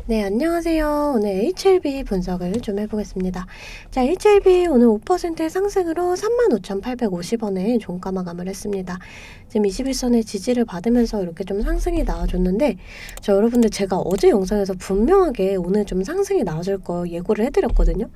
네, 안녕하세요. 오늘 HLB 분석을 좀 해보겠습니다. 자, HLB 오늘 5%의 상승으로 35,850원에 종가 마감을 했습니다. 지금 21선의 지지를 받으면서 이렇게 좀 상승이 나와줬는데, 자, 여러분들 제가 어제 영상에서 분명하게 오늘 좀 상승이 나와줄 거 예고를 해드렸거든요.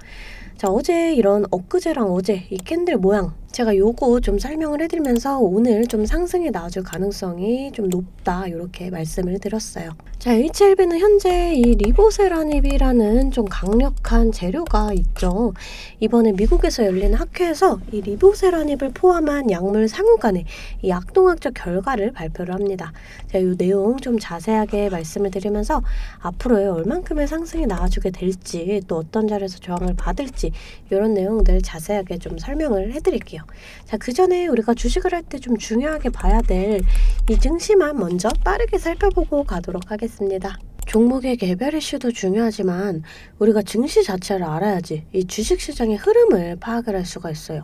자, 어제 이런 엊그제랑 어제 이 캔들 모양 제가 요거 좀 설명을 해드리면서 오늘 좀 상승이 나와줄 가능성이 좀 높다 이렇게 말씀을 드렸어요. 자, HLB는 현재 이 리보세라닙이라는 좀 강력한 재료가 있죠. 이번에 미국에서 열리는 학회에서 이 리보세라닙을 포함한 약물 상호간의 이 약동학적 결과를 발표를 합니다. 자, 이 내용 좀 자세하게 말씀을 드리면서 앞으로의 얼만큼의 상승이 나와주게 될지 또 어떤 자리에서 저항을 받을지 이런 내용들 자세하게 좀 설명을 해드릴게요. 자, 그 전에 우리가 주식을 할 때 좀 중요하게 봐야 될 이 증시만 먼저 빠르게 살펴보고 가도록 하겠습니다. 종목의 개별 이슈도 중요하지만 우리가 증시 자체를 알아야지 이 주식시장의 흐름을 파악을 할 수가 있어요.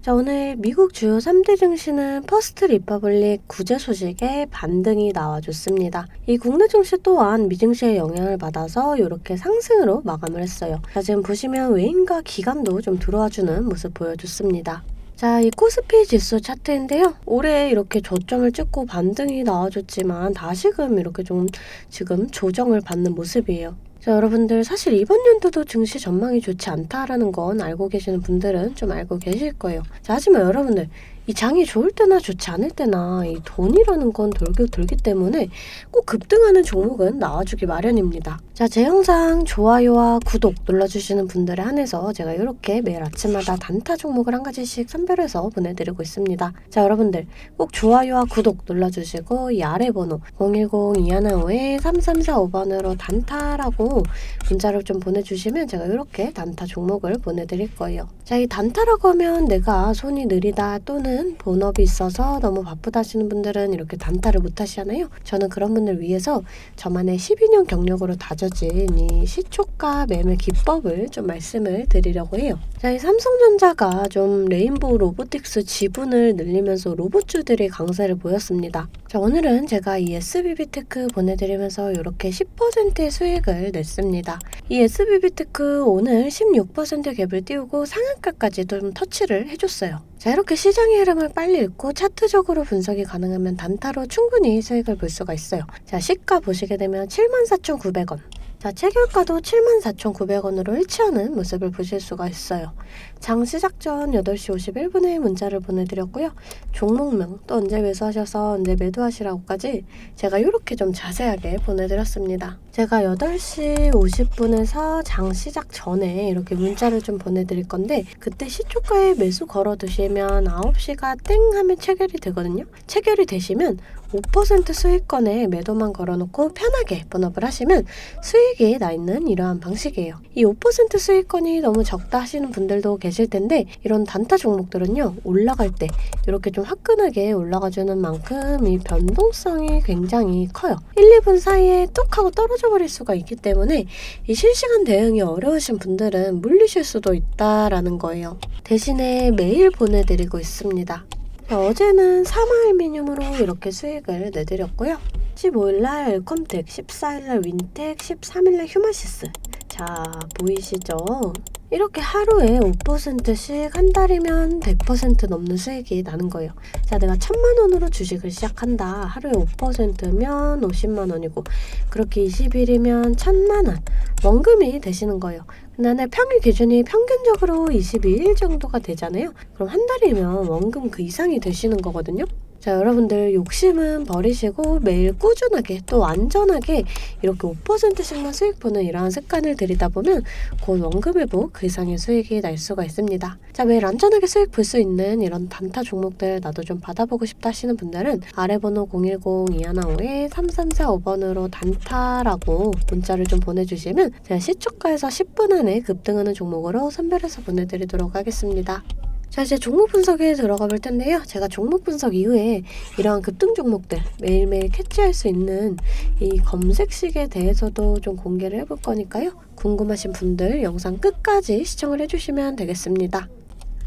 자, 오늘 미국 주요 3대 증시는 퍼스트 리퍼블릭 구제 소식에 반등이 나와줬습니다. 이 국내 증시 또한 미증시의 영향을 받아서 이렇게 상승으로 마감을 했어요. 자, 지금 보시면 외인과 기관도 좀 들어와주는 모습 보여줬습니다. 자, 이 코스피 지수 차트인데요. 올해 이렇게 저점을 찍고 반등이 나와줬지만 다시금 이렇게 좀 지금 조정을 받는 모습이에요. 자, 여러분들 사실 이번 연도도 증시 전망이 좋지 않다라는 건 알고 계시는 분들은 좀 알고 계실 거예요. 자, 하지만 여러분들 이 장이 좋을 때나 좋지 않을 때나 이 돈이라는 건 돌기 때문에 꼭 급등하는 종목은 나와주기 마련입니다. 자, 제 영상 좋아요와 구독 눌러주시는 분들에 한해서 제가 이렇게 매일 아침마다 단타 종목을 한 가지씩 선별해서 보내드리고 있습니다. 자, 여러분들 꼭 좋아요와 구독 눌러주시고 이 아래 번호 010-215-3345번으로 단타라고 문자를 좀 보내주시면 제가 이렇게 단타 종목을 보내드릴 거예요. 자, 이 단타라고 하면 내가 손이 느리다 또는 본업이 있어서 너무 바쁘다 하시는 분들은 이렇게 단타를 못 하시잖아요. 저는 그런 분들 위해서 저만의 12년 경력으로 다져진 이 시초가 매매 기법을 좀 말씀을 드리려고 해요. 자, 이 삼성전자가 좀 레인보우 로보틱스 지분을 늘리면서 로봇주들이 강세를 보였습니다. 자, 오늘은 제가 이 SBB테크 보내드리면서 이렇게 10%의 수익을 냈습니다. 이 SBB테크 오늘 16% 갭을 띄우고 상한가까지도 좀 터치를 해줬어요. 자, 이렇게 시장의 흐름을 빨리 읽고 차트적으로 분석이 가능하면 단타로 충분히 수익을 볼 수가 있어요. 자, 시가 보시게 되면 74,900원. 자, 체결가도 74,900원으로 일치하는 모습을 보실 수가 있어요. 장 시작 전 8시 51분에 문자를 보내드렸고요. 종목명 또 언제 매수하셔서 언제 매도하시라고까지 제가 이렇게 좀 자세하게 보내드렸습니다. 제가 8시 50분에서 장 시작 전에 이렇게 문자를 좀 보내드릴 건데 그때 시초가에 매수 걸어두시면 9시가 땡 하면 체결이 되거든요. 체결이 되시면 5% 수익권에 매도만 걸어놓고 편하게 본업을 하시면 수익이 나 있는 이러한 방식이에요. 이 5% 수익권이 너무 적다 하시는 분들도 계실 텐데 이런 단타 종목들은요, 올라갈 때 이렇게 좀 화끈하게 올라가주는 만큼 이 변동성이 굉장히 커요. 1, 2분 사이에 뚝 하고 떨어져 버릴 수가 있기 때문에 이 실시간 대응이 어려우신 분들은 물리실 수도 있다라는 거예요. 대신에 매일 보내드리고 있습니다. 어제는 사마알미늄으로 이렇게 수익을 내드렸고요. 15일날 엘컴텍, 14일날 윈텍, 13일날 휴마시스. 자, 보이시죠? 이렇게 하루에 5%씩 한 달이면 100% 넘는 수익이 나는 거예요. 자, 내가 1,000만원으로 주식을 시작한다. 하루에 5%면 50만원이고 그렇게 20일이면 1,000만원 원금이 되시는 거예요. 근데 평일 기준이 평균적으로 22일 정도가 되잖아요. 그럼 한 달이면 원금 그 이상이 되시는 거거든요. 자, 여러분들 욕심은 버리시고 매일 꾸준하게 또 안전하게 이렇게 5%씩만 수익 보는 이러한 습관을 들이다 보면 곧 원금 회복 그 이상의 수익이 날 수가 있습니다. 자, 매일 안전하게 수익 볼 수 있는 이런 단타 종목들 나도 좀 받아보고 싶다 하시는 분들은 아래 번호 010-215-3345번으로 단타라고 문자를 좀 보내주시면 제가 시초가에서 10분 안에 급등하는 종목으로 선별해서 보내드리도록 하겠습니다. 자, 이제 종목 분석에 들어가 볼 텐데요. 제가 종목 분석 이후에 이러한 급등 종목들 매일매일 캐치할 수 있는 이 검색식에 대해서도 좀 공개를 해볼 거니까요. 궁금하신 분들 영상 끝까지 시청을 해주시면 되겠습니다.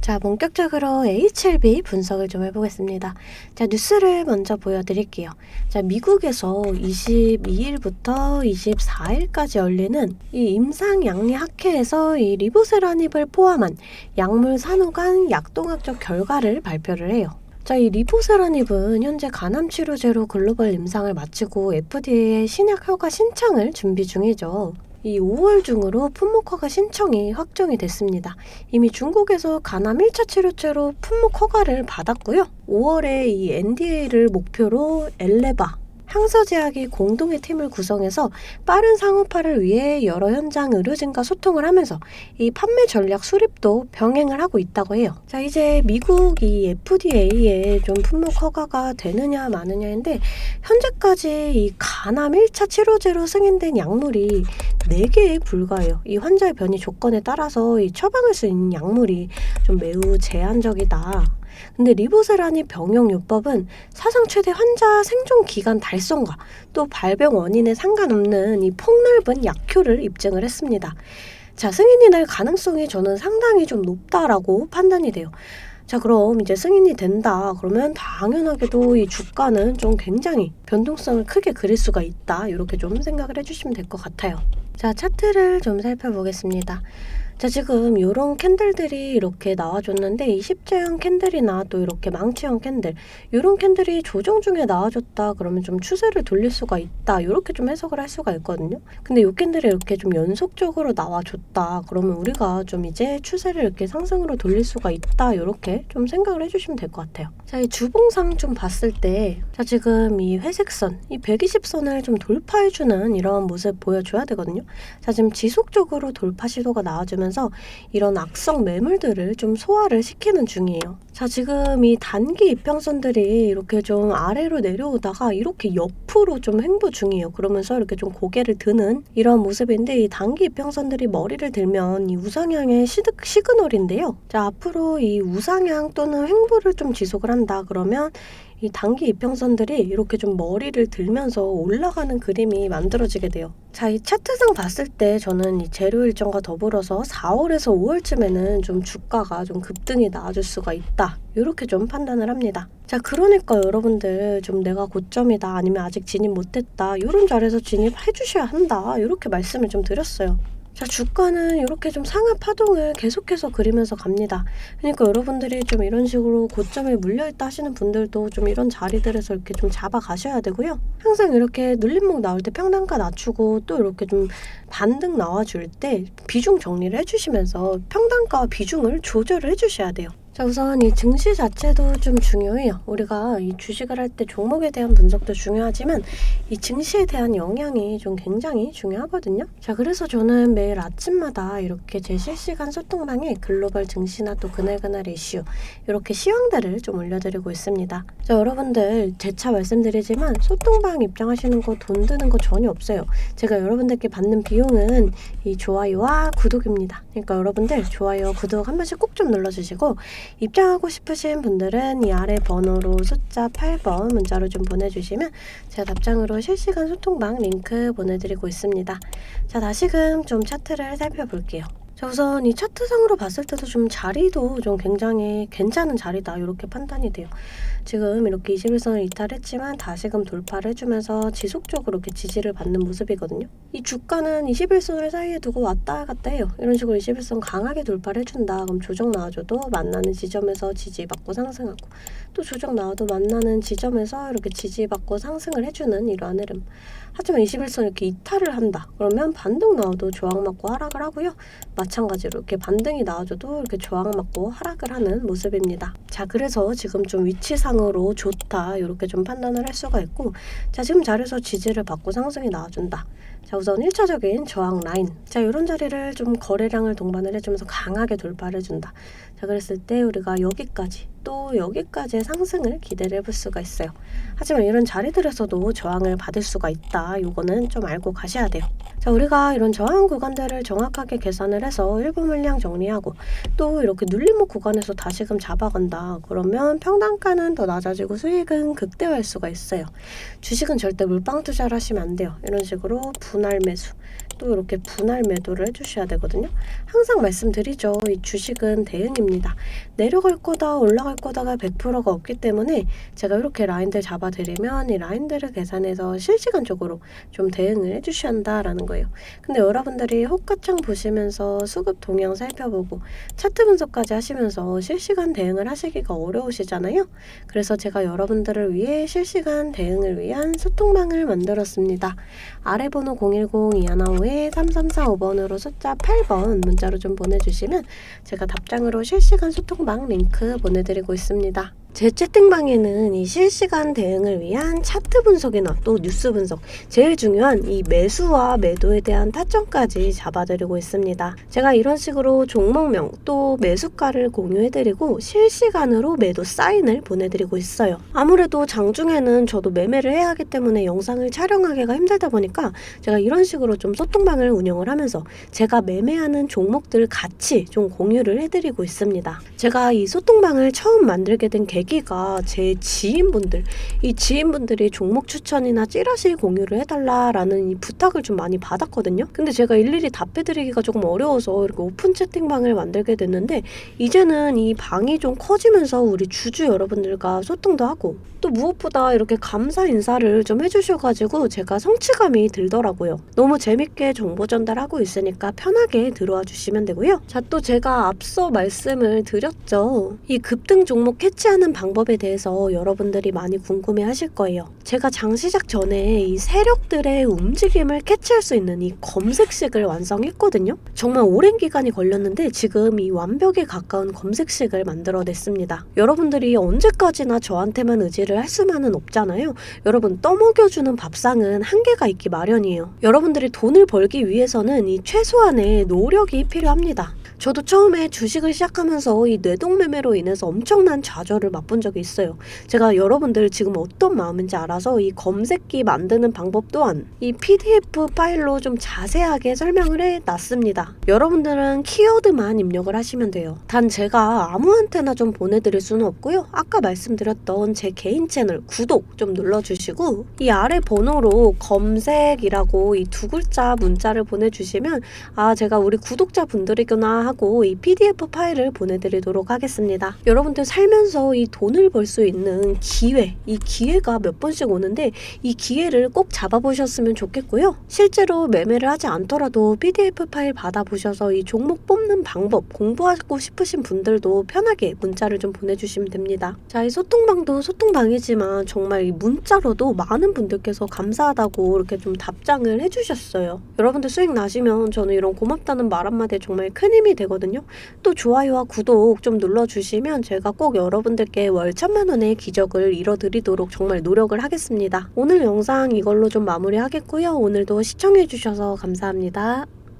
자, 본격적으로 HLB 분석을 좀 해보겠습니다. 자, 뉴스를 먼저 보여드릴게요. 자, 미국에서 22일부터 24일까지 열리는 이 임상양리학회에서 이 리보세라닙을 포함한 약물 산후관 약동학적 결과를 발표를 해요. 자, 이 리보세라닙은 현재 간암치료제로 글로벌 임상을 마치고 FDA의 신약 허가 신청을 준비 중이죠. 이 5월 중으로 품목 허가 신청이 확정이 됐습니다. 이미 중국에서 간암 1차 치료제로 품목 허가를 받았고요. 5월에 이 NDA를 목표로 엘레바 향서제약이 공동의 팀을 구성해서 빠른 상업화를 위해 여러 현장 의료진과 소통을 하면서 이 판매 전략 수립도 병행을 하고 있다고 해요. 자, 이제 미국 이 FDA에 좀 품목 허가가 되느냐 마느냐인데 현재까지 이 간암 1차 치료제로 승인된 약물이 4개에 불과해요. 이 환자의 변이 조건에 따라서 이 처방할 수 있는 약물이 좀 매우 제한적이다. 근데 리보세라닙 병용요법은 사상 최대 환자 생존 기간 달성과 또 발병 원인에 상관없는 이 폭넓은 약효를 입증을 했습니다. 자, 승인이 날 가능성이 저는 상당히 좀 높다라고 판단이 돼요. 자, 그럼 이제 승인이 된다 그러면 당연하게도 이 주가는 좀 굉장히 변동성을 크게 그릴 수가 있다, 이렇게 좀 생각을 해주시면 될 것 같아요. 자, 차트를 좀 살펴보겠습니다. 자, 지금 이런 캔들들이 이렇게 나와줬는데 이 십자형 캔들이나 또 이렇게 망치형 캔들, 이런 캔들이 조정 중에 나와줬다 그러면 좀 추세를 돌릴 수가 있다, 이렇게 좀 해석을 할 수가 있거든요. 근데 이 캔들이 이렇게 좀 연속적으로 나와줬다 그러면 우리가 좀 이제 추세를 이렇게 상승으로 돌릴 수가 있다, 이렇게 좀 생각을 해주시면 될 것 같아요. 자, 이 주봉상 좀 봤을 때, 자, 지금 이 회색선, 이 120선을 좀 돌파해주는 이런 모습 보여줘야 되거든요. 자, 지금 지속적으로 돌파 시도가 나와주면서 이런 악성 매물들을 좀 소화를 시키는 중이에요. 자, 지금 이 단기 이평선들이 이렇게 좀 아래로 내려오다가 이렇게 옆으로 좀 횡보 중이에요. 그러면서 이렇게 좀 고개를 드는 이런 모습인데 이 단기 이평선들이 머리를 들면 이 우상향의 시그널인데요. 자, 앞으로 이 우상향 또는 횡보를 좀 지속을 한다 그러면 이 단기 이평선들이 이렇게 좀 머리를 들면서 올라가는 그림이 만들어지게 돼요. 자, 이 차트상 봤을 때 저는 이 재료 일정과 더불어서 4월에서 5월쯤에는 좀 주가가 좀 급등이 나와줄 수가 있다, 이렇게 좀 판단을 합니다. 자, 그러니까 여러분들 좀 내가 고점이다 아니면 아직 진입 못했다, 이런 자리에서 진입해 주셔야 한다, 이렇게 말씀을 좀 드렸어요. 자, 주가는 이렇게 좀 상하 파동을 계속해서 그리면서 갑니다. 그러니까 여러분들이 좀 이런 식으로 고점에 물려있다 하시는 분들도 좀 이런 자리들에서 이렇게 좀 잡아 가셔야 되고요. 항상 이렇게 눌림목 나올 때 평단가 낮추고 또 이렇게 좀 반등 나와줄 때 비중 정리를 해주시면서 평단가와 비중을 조절을 해주셔야 돼요. 자, 우선 이 증시 자체도 좀 중요해요. 우리가 이 주식을 할 때 종목에 대한 분석도 중요하지만 이 증시에 대한 영향이 좀 굉장히 중요하거든요. 자, 그래서 저는 매일 아침마다 이렇게 제 실시간 소통방에 글로벌 증시나 또 그날그날 이슈, 이렇게 시황들을 좀 올려드리고 있습니다. 자, 여러분들 재차 말씀드리지만 소통방 입장하시는 거 돈 드는 거 전혀 없어요. 제가 여러분들께 받는 비용은 이 좋아요와 구독입니다. 그러니까 여러분들 좋아요, 구독 한 번씩 꼭 좀 눌러주시고 입장하고 싶으신 분들은 이 아래 번호로 숫자 8번 문자로 좀 보내주시면 제가 답장으로 실시간 소통방 링크 보내드리고 있습니다. 자, 다시금 좀 차트를 살펴볼게요. 자, 우선 이 차트상으로 봤을 때도 좀 자리도 좀 굉장히 괜찮은 자리다, 이렇게 판단이 돼요. 지금 이렇게 21선을 이탈했지만 다시금 돌파를 해주면서 지속적으로 이렇게 지지를 받는 모습이거든요. 이 주가는 21선을 사이에 두고 왔다 갔다 해요. 이런 식으로 21선 강하게 돌파를 해준다 그럼 조정 나와줘도 만나는 지점에서 지지받고 상승하고, 또 조정 나와도 만나는 지점에서 이렇게 지지받고 상승을 해주는 이러한 흐름. 하지만 21선 이렇게 이탈을 한다 그러면 반등 나와도 저항 맞고 하락을 하고요. 마찬가지로 이렇게 반등이 나와줘도 이렇게 저항 맞고 하락을 하는 모습입니다. 자, 그래서 지금 좀 위치상으로 좋다, 이렇게 좀 판단을 할 수가 있고, 자, 지금 자리에서 지지를 받고 상승이 나와준다. 자, 우선 1차적인 저항 라인, 자, 이런 자리를 좀 거래량을 동반을 해주면서 강하게 돌파를 해준다. 자, 그랬을 때 우리가 여기까지 또 여기까지의 상승을 기대를 해볼 수가 있어요. 하지만 이런 자리들에서도 저항을 받을 수가 있다, 요거는 좀 알고 가셔야 돼요. 자, 우리가 이런 저항 구간들을 정확하게 계산을 해서 일부 물량 정리하고 또 이렇게 눌림목 구간에서 다시금 잡아간다 그러면 평단가는 더 낮아지고 수익은 극대화할 수가 있어요. 주식은 절대 물방 투자를 하시면 안 돼요. 이런 식으로 분할 매수, 또 이렇게 분할 매도를 해주셔야 되거든요. 항상 말씀드리죠. 이 주식은 대응입니다. 내려갈 거다 올라갈 거다가 100%가 없기 때문에 제가 이렇게 라인들 잡아드리면 이 라인들을 계산해서 실시간적으로 좀 대응을 해주셔야 한다라는 거예요. 근데 여러분들이 호가창 보시면서 수급 동향 살펴보고 차트 분석까지 하시면서 실시간 대응을 하시기가 어려우시잖아요. 그래서 제가 여러분들을 위해 실시간 대응을 위한 소통방을 만들었습니다. 아래 번호 010-215-3345번으로 숫자 8번 문자로 좀 보내주시면 제가 답장으로 실시간 소통방 링크 보내드리고 있습니다. 제 채팅방에는 이 실시간 대응을 위한 차트 분석이나 또 뉴스 분석, 제일 중요한 이 매수와 매도에 대한 타점까지 잡아드리고 있습니다. 제가 이런 식으로 종목명 또 매수가를 공유해드리고 실시간으로 매도 사인을 보내드리고 있어요. 아무래도 장중에는 저도 매매를 해야 하기 때문에 영상을 촬영하기가 힘들다 보니까 제가 이런 식으로 좀 소통방을 운영을 하면서 제가 매매하는 종목들 같이 좀 공유를 해드리고 있습니다. 제가 이 소통방을 처음 만들게 된 계기가 제 지인분들, 이 지인분들이 종목 추천이나 찌라시 공유를 해달라라는 이 부탁을 좀 많이 받았거든요. 근데 제가 일일이 답해드리기가 조금 어려워서 이렇게 오픈 채팅방을 만들게 됐는데 이제는 이 방이 좀 커지면서 우리 주주 여러분들과 소통도 하고 또 무엇보다 이렇게 감사 인사를 좀 해주셔가지고 제가 성취감이 들더라고요. 너무 재밌게 정보 전달하고 있으니까 편하게 들어와 주시면 되고요. 자, 또 제가 앞서 말씀을 드렸죠. 이 급등 종목 캐치하는 방법에 대해서 여러분들이 많이 궁금해 하실 거예요. 제가 장 시작 전에 이 세력들의 움직임을 캐치할 수 있는 이 검색식을 완성했거든요. 정말 오랜 기간이 걸렸는데 지금 이 완벽에 가까운 검색식을 만들어냈습니다. 여러분들이 언제까지나 저한테만 의지를 할 수만은 없잖아요. 여러분, 떠먹여주는 밥상은 한계가 있기 마련이에요. 여러분들이 돈을 벌기 위해서는 이 최소한의 노력이 필요합니다. 저도 처음에 주식을 시작하면서 이 뇌동매매로 인해서 엄청난 좌절을 맛본 적이 있어요. 제가 여러분들 지금 어떤 마음인지 알아서 이 검색기 만드는 방법 또한 이 PDF 파일로 좀 자세하게 설명을 해놨습니다. 여러분들은 키워드만 입력을 하시면 돼요. 단 제가 아무한테나 좀 보내드릴 수는 없고요. 아까 말씀드렸던 제 개인 채널 구독 좀 눌러주시고 이 아래 번호로 검색이라고 이 두 글자 문자를 보내주시면 아, 제가 우리 구독자분들이구나 하고 이 PDF 파일을 보내드리도록 하겠습니다. 여러분들 살면서 이 돈을 벌 수 있는 기회, 이 기회가 몇 번씩 오는데 이 기회를 꼭 잡아보셨으면 좋겠고요. 실제로 매매를 하지 않더라도 PDF 파일 받아보셔서 이 종목 뽑는 방법 공부하고 싶으신 분들도 편하게 문자를 좀 보내주시면 됩니다. 자, 이 소통방도 소통방이지만 정말 이 문자로도 많은 분들께서 감사하다고 이렇게 좀 답장을 해주셨어요. 여러분들 수익 나시면 저는 이런 고맙다는 말 한마디에 정말 큰 힘이 되거든요. 또 좋아요와 구독 좀 눌러주시면 제가 꼭 여러분들께 월 1000만 원의 기적을 이뤄드리도록 정말 노력을 하겠습니다. 오늘 영상 이걸로 좀 마무리하겠고요. 오늘도 시청해주셔서 감사합니다.